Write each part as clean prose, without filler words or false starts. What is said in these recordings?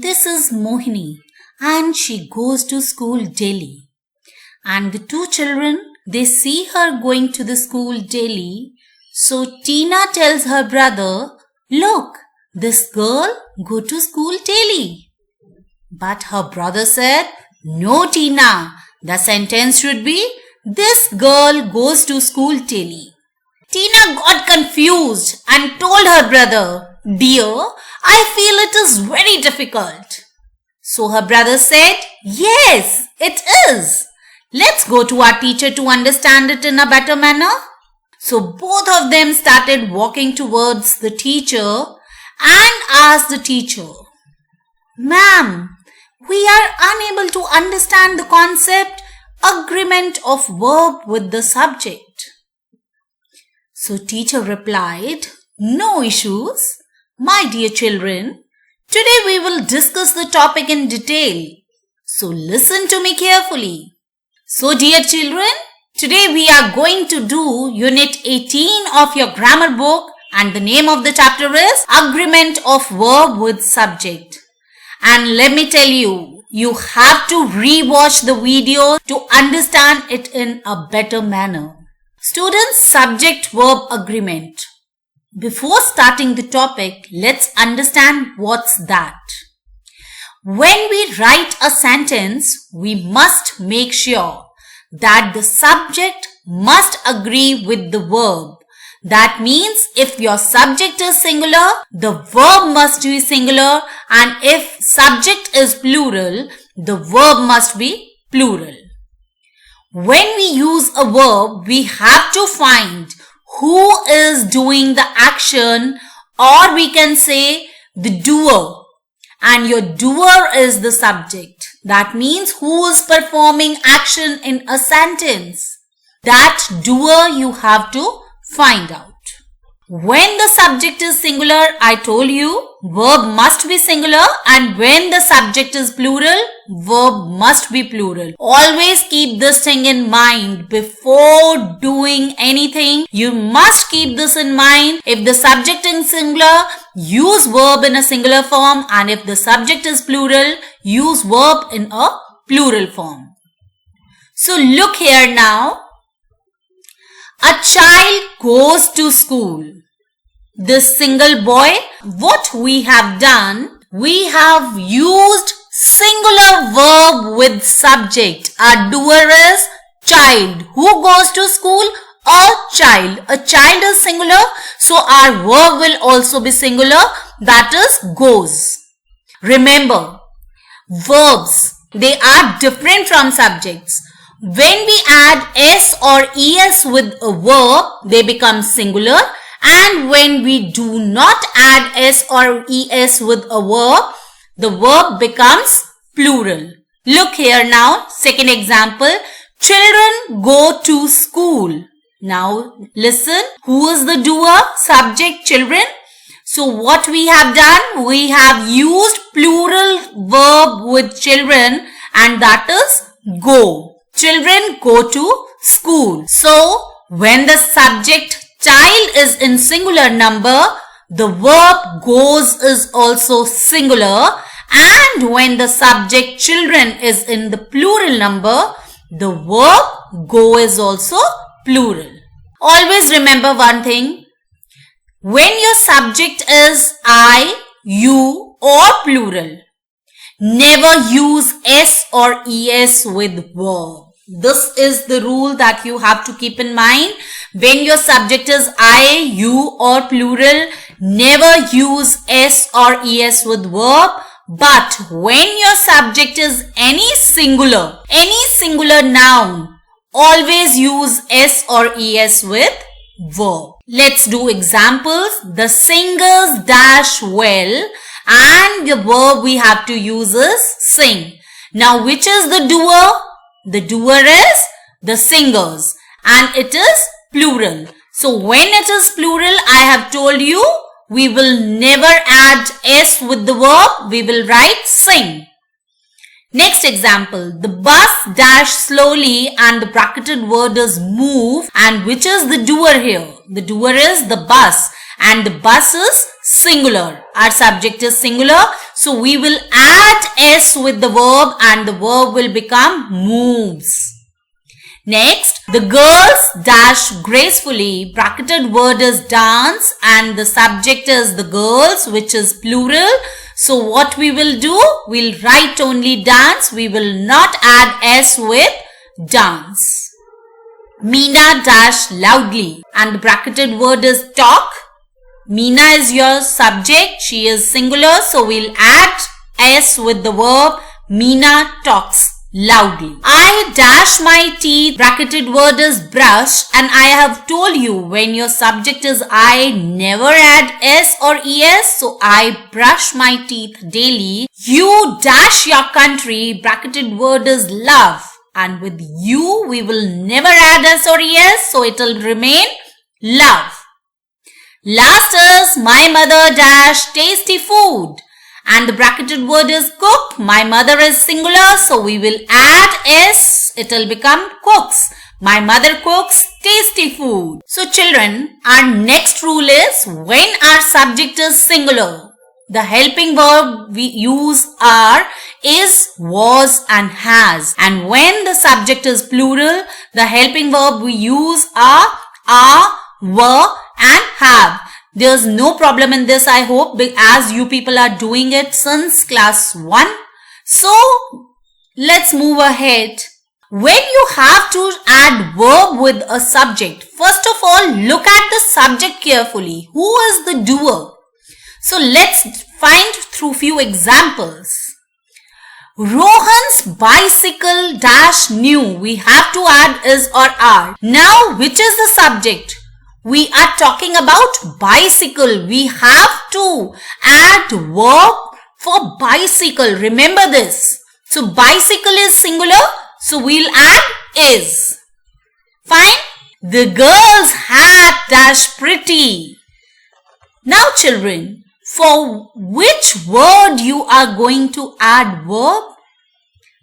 This is Mohini and she goes to school daily. And the two children, they see her going to the school daily. So Tina tells her brother, "Look, this girl go to school daily." But her brother said, "No, Tina, the sentence should be, this girl goes to school daily." Tina got confused and told her brother, "Dear, I feel it is very difficult." So her brother said, "Yes, it is. Let's go to our teacher to understand it in a better manner." So both of them started walking towards the teacher and asked the teacher, "Ma'am, we are unable to understand the concept agreement of verb with the subject." So teacher replied, "No issues. My dear children, today we will discuss the topic in detail. So listen to me carefully. So dear children, today we are going to do Unit 18 of your grammar book and the name of the chapter is Agreement of Verb with Subject. And let me tell you, you have to re-watch the video to understand it in a better manner. Students, subject-verb agreement. Before starting the topic, let's understand what's that. When we write a sentence, we must make sure that the subject must agree with the verb. That means if your subject is singular, the verb must be singular, and if subject is plural, the verb must be plural. When we use a verb, we have to find who is doing the action, or we can say the doer, and your doer is the subject. That means who is performing action in a sentence. That doer you have to find out. When the subject is singular, I told you, verb must be singular, and when the subject is plural, verb must be plural. Always keep this thing in mind before doing anything. You must keep this in mind. If the subject is singular, use verb in a singular form, and if the subject is plural, use verb in a plural form. So look here now. A child goes to school. This single boy, what we have done, we have used singular verb with subject. Our doer is child. Who goes to school? A child. A child is singular, so our verb will also be singular, that is goes. Remember, verbs, they are different from subjects. When we add s or es with a verb, they become singular, and when we do not add s or es with a verb, the verb becomes plural. Look here now, second example, children go to school. Now listen, who is the doer? Subject, children. So what we have done, we have used plural verb with children, and that is go. Children go to school. So when the subject child is in singular number, the verb goes is also singular, and when the subject children is in the plural number, the verb go is also plural. Always remember one thing. When your subject is I, you or plural, never use s or es with verb. This is the rule that you have to keep in mind. When your subject is I, you or plural, never use s or es with verb. But when your subject is any singular noun, always use s or es with verb. Let's do examples. The singers dash well, and the verb we have to use is sing. Now which is the doer? The doer is the singers, and it is plural. So when it is plural, I have told you, we will never add s with the verb. We will write sing. Next example, the bus dash slowly, and the bracketed word is move, and which is the doer here? The doer is the bus, and the bus is singular. Our subject is singular. So we will add s with the verb and the verb will become moves. Next, the girls dash gracefully. Bracketed word is dance and the subject is the girls, which is plural. So what we will do? We'll write only dance. We will not add s with dance. Meena dash loudly and the bracketed word is talk. Meena is your subject. She is singular. So we'll add s with the verb. Meena talks loudly. I dash my teeth. Bracketed word is brush and I have told you when your subject is I, never add s or es. So I brush my teeth daily. You dash your country. Bracketed word is love and with you we will never add s or es. So it will remain love. Last is my mother dash tasty food. And the bracketed word is cook. My mother is singular. So we will add s. It will become cooks. My mother cooks tasty food. So children, our next rule is when our subject is singular, the helping verb we use are is, was and has. And when the subject is plural, the helping verb we use are, were and have. There's no problem in this, I hope, as you people are doing it since class 1. So, let's move ahead. When you have to add verb with a subject, first of all, look at the subject carefully. Who is the doer? So, let's find through few examples. Rohan's bicycle dash new. We have to add is or are. Now, which is the subject? We are talking about bicycle. We have to add verb for bicycle. Remember this. So bicycle is singular. So we'll add is. Fine. The girl's hat dash pretty. Now children, for which word you are going to add verb?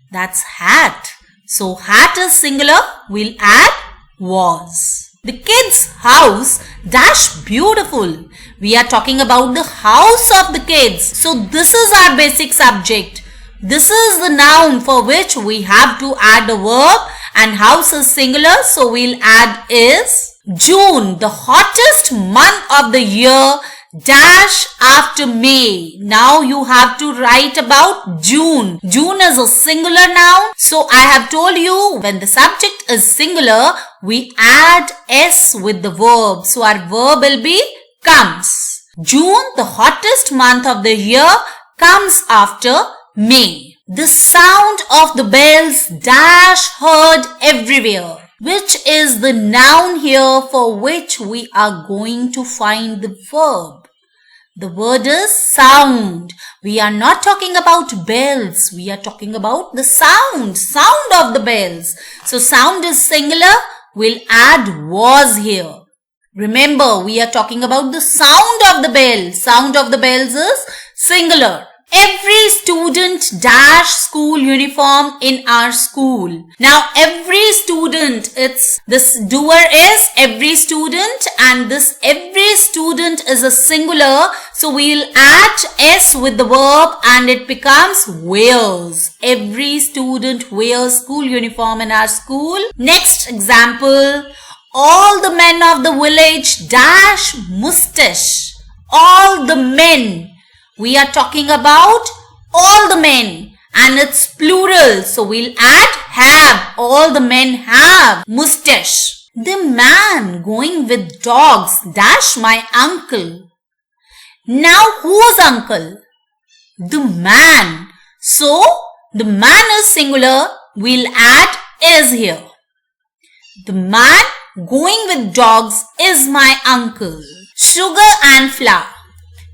That's hat. So hat is singular. We'll add was. The kid's house dash beautiful. We are talking about the house of the kids. So this is our basic subject. This is the noun for which we have to add a verb and house is singular. So we'll add is. June, the hottest month of the year dash after May. Now you have to write about June. June is a singular noun. So I have told you when the subject is singular, we add s with the verb. So our verb will be comes. June, the hottest month of the year, comes after May. The sound of the bells dash heard everywhere. Which is the noun here for which we are going to find the verb? The word is sound. We are not talking about bells. We are talking about the sound of the bells. So sound is singular. We'll add was here. Remember, we are talking about the sound of the bell. Sound of the bells is singular. Every student dash school uniform in our school. Now every student, it's this doer is every student and this every student is a singular. So we'll add s with the verb and it becomes wears. Every student wears school uniform in our school. Next example. All the men of the village dash mustache. All the men. We are talking about all the men and it's plural. So we'll add have. All the men have mustache. The man going with dogs dash my uncle. Now whose uncle? The man. So the man is singular. We'll add is here. The man going with dogs is my uncle. Sugar and flour.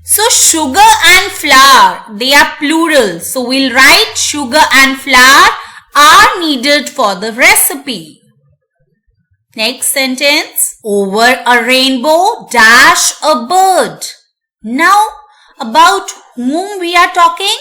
So sugar and flour, they are plural. So we'll write sugar and flour are needed for the recipe. Next sentence. Over a rainbow dash a bird. Now about whom we are talking?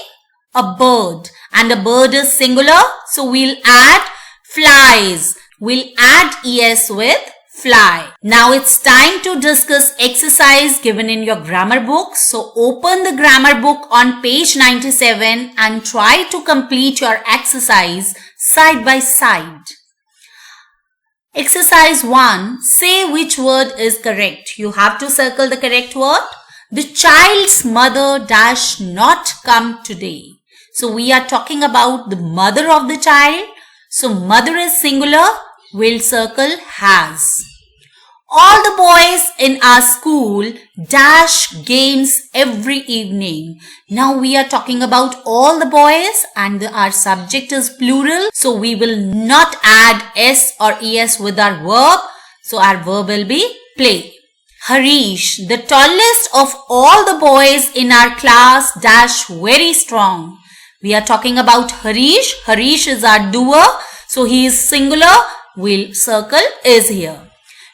A bird. And a bird is singular. So we'll add flies. We'll add es with fly. Now it's time to discuss exercise given in your grammar book. So open the grammar book on page 97 and try to complete your exercise side by side. Exercise 1. Say which word is correct. You have to circle the correct word. The child's mother dash not come today. So we are talking about the mother of the child. So mother is singular. We'll circle has. All the boys in our school dash games every evening. Now we are talking about all the boys and our subject is plural. So we will not add s or es with our verb. So our verb will be play. Harish, the tallest of all the boys in our class dash very strong. We are talking about Harish. Harish is our doer. So he is singular. We'll circle is here.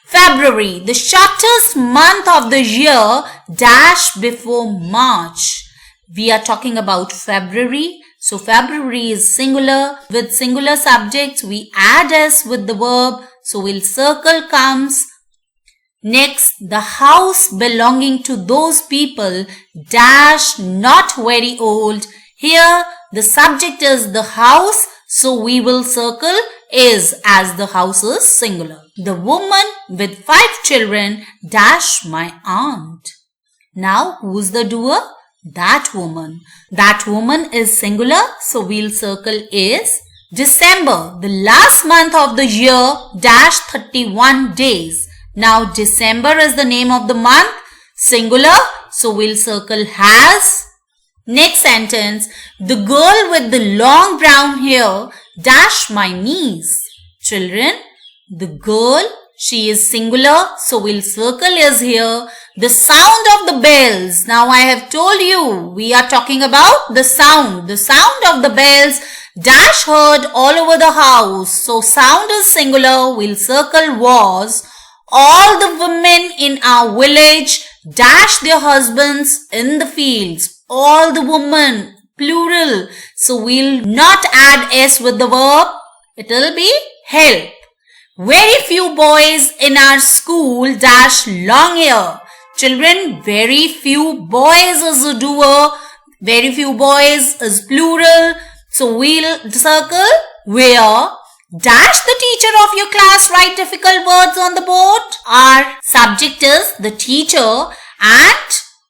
February, the shortest month of the year dash before March. We are talking about February. So February is singular. With singular subjects, we add s with the verb. So we'll circle comes. Next, the house belonging to those people dash not very old. Here, the subject is the house. So we will circle is as the house is singular. The woman with 5 children dash my aunt. Now who's the doer? That woman. That woman is singular. So we'll circle is. December, the last month of the year dash 31 days. Now December is the name of the month. Singular. So we'll circle has. Next sentence, the girl with the long brown hair dash my niece. Children, the girl, she is singular, so we'll circle is here. The sound of the bells. Now I have told you, we are talking about the sound. The sound of the bells dash heard all over the house. So sound is singular, we'll circle was. All the women in our village dash their husbands in the fields. All the women, plural. So we'll not add s with the verb. It will be help. Very few boys in our school dash long hair. Children, very few boys is a doer. Very few boys is plural. So we'll circle where. Dash the teacher of your class write difficult words on the board. Our subject is the teacher and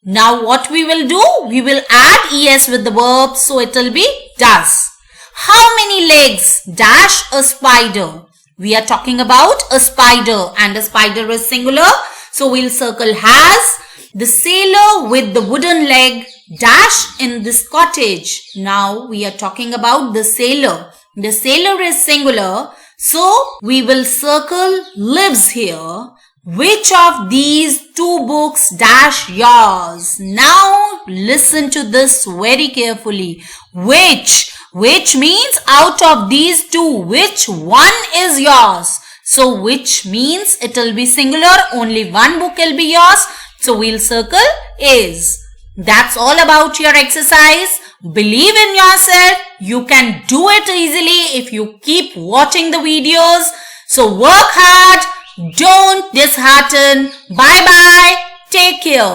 now what we will do? We will add es with the verb. So it will be does. How many legs dash a spider? We are talking about a spider and a spider is singular. So we'll circle has. The sailor with the wooden leg dash in this cottage. Now we are talking about the sailor. The sailor is singular. So we will circle lives here. Which of these 2 books dash yours? Now listen to this very carefully. Which means out of these 2, which one is yours? So which means it will be singular. Only one book will be yours. So we'll circle is. That's all about your exercise. Believe in yourself. You can do it easily if you keep watching the videos. So work hard. Don't dishearten. Bye bye. Take care.